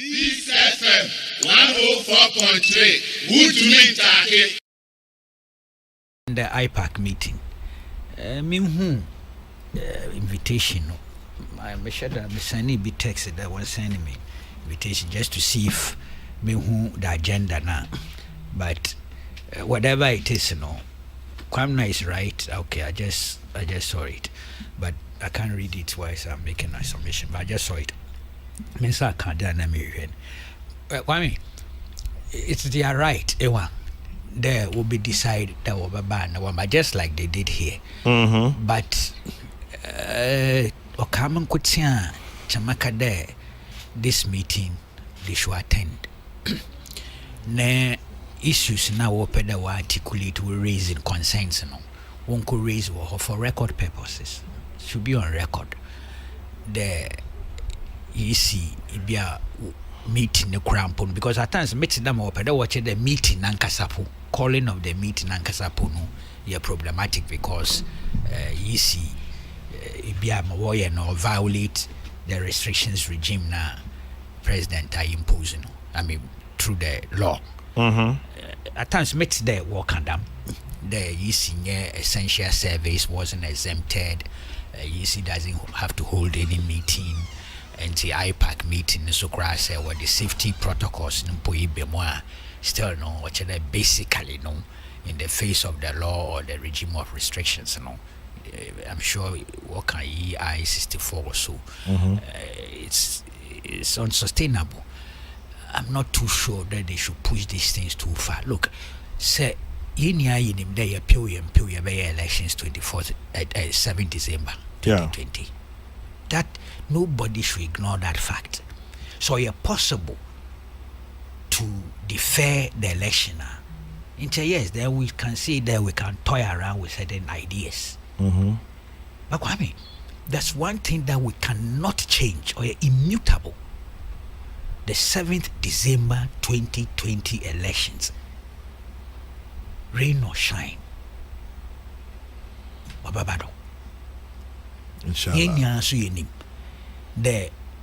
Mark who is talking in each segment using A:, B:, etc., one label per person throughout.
A: Peace FM 104.3. Who to meet Taki?
B: The IPAC meeting. Invitation. I'm sure that I'm sending a text that was sending me invitation just to see if me who the agenda now. But whatever it is, Kwamna is right. Okay, I just saw it, but I can't read it twice. I'm making a submission, but I just saw it. Mensa can't Kwame, it's their right. There will be decided that will be banned, just like they did here.
C: Mm-hmm.
B: But Okaman Kutia Chamaka there, this meeting they should attend. Ne issues now open that will articulate will raise in concerns, one could raise for record purposes. Should be on record. The EC be a meeting the crampon because at times meeting them up and watching the meeting Nankasapo, calling of the meeting Nankasapo no yeah problematic because EC be a warrior no violate the restrictions regime na president are imposing. I mean through the law. At times meet the work and the EC essential service wasn't exempted. EC doesn't have to hold any meeting. And the IPAC meeting so crass what the safety protocols still no what basically no in the face of the law or the regime of restrictions I'm sure what can EI 64 or so it's unsustainable. I'm not too sure that they should push these things too far. Look, say in the appeal elections 7 December 2020. That nobody should ignore that fact. So it's possible to defer the election. Yes, then we can see that we can toy around with certain ideas. But Kwame, that's one thing that we cannot change or immutable. The 7th December 2020 elections, rain or shine, Babado.
C: Inshallah.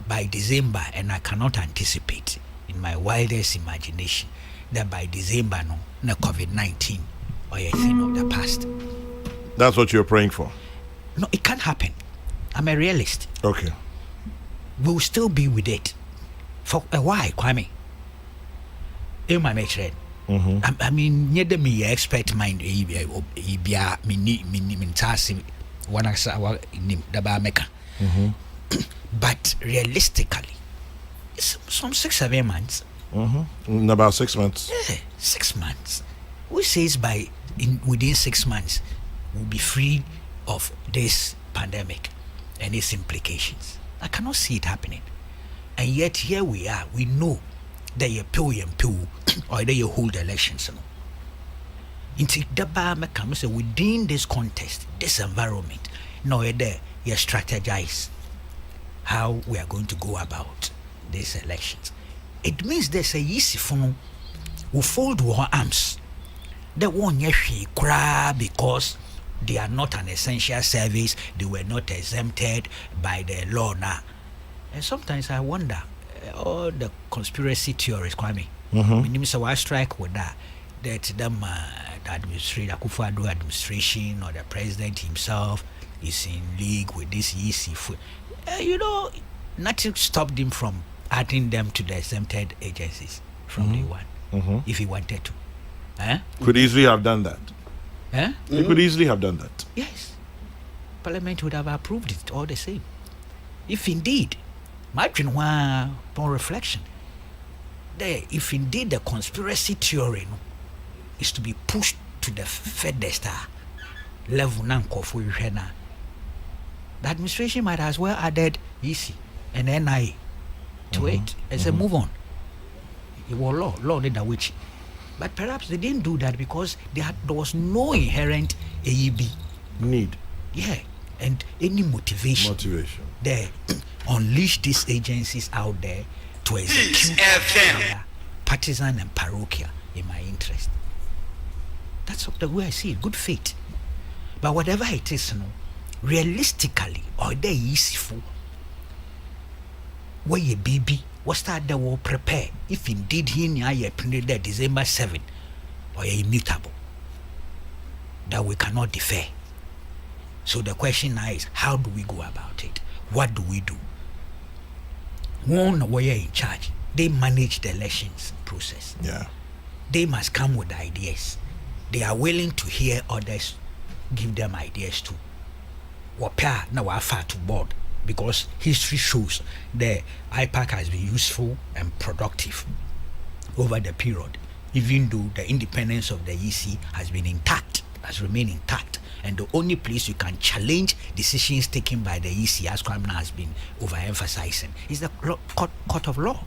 B: By December, and I cannot anticipate in my wildest imagination that by December, no COVID-19 or a thing of the past.
C: That's what you're praying for?
B: No, it can't happen. I'm a realist.
C: Okay.
B: We'll still be with it. For a while, Kwame. My mate, I mean, near the me expect mind, but realistically, it's some 6-7 months.
C: In about 6 months.
B: Yeah, 6 months. Who says within 6 months we'll be free of this pandemic and its implications? I cannot see it happening. And yet here we are. We know that you pay or that you hold elections. Within this context, this environment, now you strategize how we are going to go about these elections. It means there's a easy phone who fold our arms. They won't cry because they are not an essential service. They were not exempted by the law now. And sometimes I wonder, all the conspiracy theories, Kwame, so I strike with that them the administration or the president himself is in league with this EC food. Nothing stopped him from adding them to the exempted agencies from day one, if he wanted to.
C: Could easily have done that. He could easily have done that.
B: Yes. Parliament would have approved it all the same. If indeed, upon reflection, if indeed the conspiracy theory is to be pushed to the furthest level, the administration might as well added EC and NIA to it and say move on. It was law did which. But perhaps they didn't do that because there was no inherent AEB
C: need.
B: Yeah, and any motivation. There, unleash these agencies out there to execute their partisan and parochial in my interest. That's the way I see it. Good faith. But whatever it is, realistically, or they easy for where your baby was start the war prepare if indeed he near your printed December 7 or immutable that we cannot defer. So the question now is, how do we go about it? What do we do? One warrior in charge, they manage the elections process.
C: Yeah.
B: They must come with ideas. They are willing to hear others, give them ideas too. Wapia na wafa to board, because history shows the IPAC has been useful and productive over the period, even though the independence of the EC has been intact, has remained intact. And the only place you can challenge decisions taken by the EC, as Kwamina has been overemphasizing, is the court of law.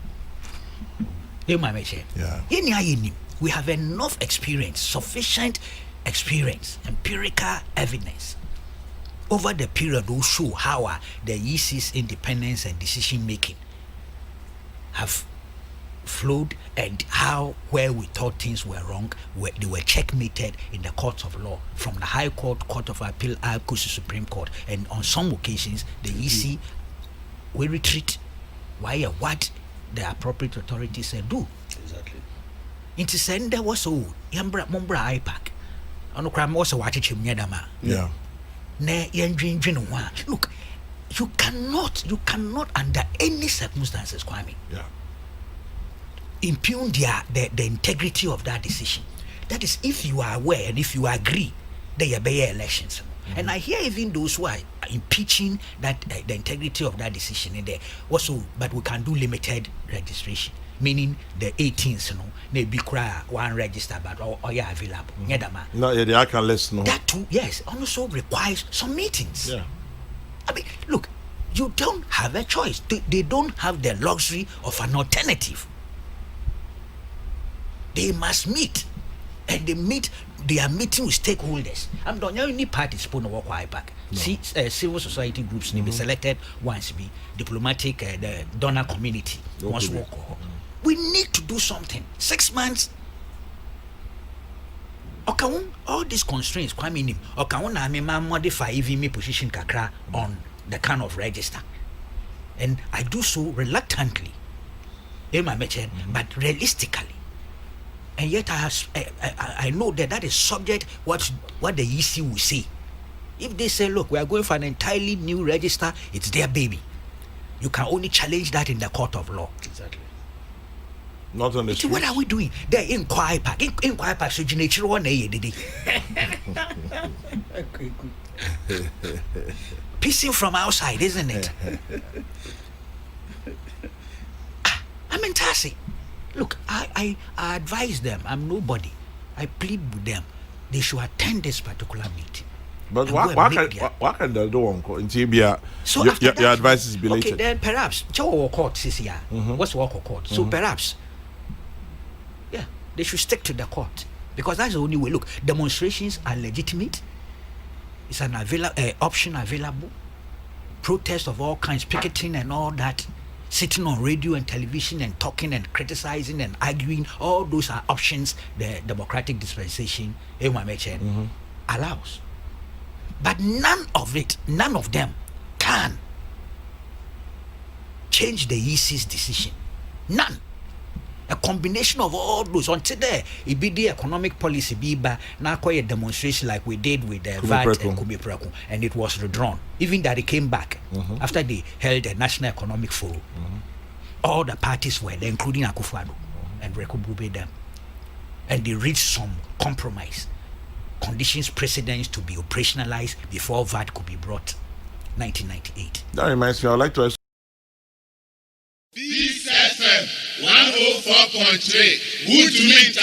C: Yeah.
B: We have enough experience, sufficient experience, empirical evidence over the period will show how the EC's independence and decision making have flowed, and how where we thought things were wrong, where they were checkmated in the courts of law, from the High Court, Court of Appeal, to Supreme Court, and on some occasions the EC will retreat while what the appropriate authorities do.
D: Exactly.
B: Into send there was so Yambra Mumbra IPAC. On the crime was a watch him Yadama.
C: Yeah.
B: Look, you cannot under any circumstances, Kwame,
C: Yeah.
B: impugn the integrity of that decision. That is, if you are aware and if you agree that you be elections. And I hear even those who are impeaching that the integrity of that decision in there also, but we can do limited registration, meaning the 18th, maybe cry one register, but or available.
C: No, yeah, I can listen.
B: That too, yes, also requires some meetings.
C: Yeah.
B: I mean, look, you don't have a choice. They don't have the luxury of an alternative. They must meet, and they are meeting with stakeholders. I'm done. You need parties put no work back. See, civil society groups need be selected once, be diplomatic, the donor community once work. We need to do something. 6 months. Okay, all these constraints, Kwame, okay, I modify even my position kakra on the kind of register, and I do so reluctantly, but realistically. And yet I know that is subject what the EC will say. If they say, look, we are going for an entirely new register, it's their baby. You can only challenge that in the court of law.
D: Exactly.
C: Not on the street.
B: What are we doing? They're in Kweku. In Kweku, so you one pissing from outside, isn't it? I'm in Tassie. Look, I advise them. I'm nobody. I plead with them. They should attend this particular meeting.
C: But what can they do until
B: so
C: your advice is belated?
B: Okay, then perhaps court what's walk court? So perhaps, yeah, they should stick to the court, because that's the only way. Look, demonstrations are legitimate. It's an option available. Protests of all kinds, picketing and all that. Sitting on radio and television and talking and criticizing and arguing, all those are options the democratic dispensation allows. But none of them can change the EC's decision. None. A combination of all those until there it be the economic policy be by now a demonstration like we did with the VAT and Kubipreku, and it was withdrawn. Even that it came back after they held a national economic forum. All the parties were there, including Akufo-Addo and Rekubube them, and they reached some compromise conditions precedents to be operationalized before VAT could be brought. 1998.
C: That reminds me, I would like to ask.
A: Peace FM 104.3. Who to meet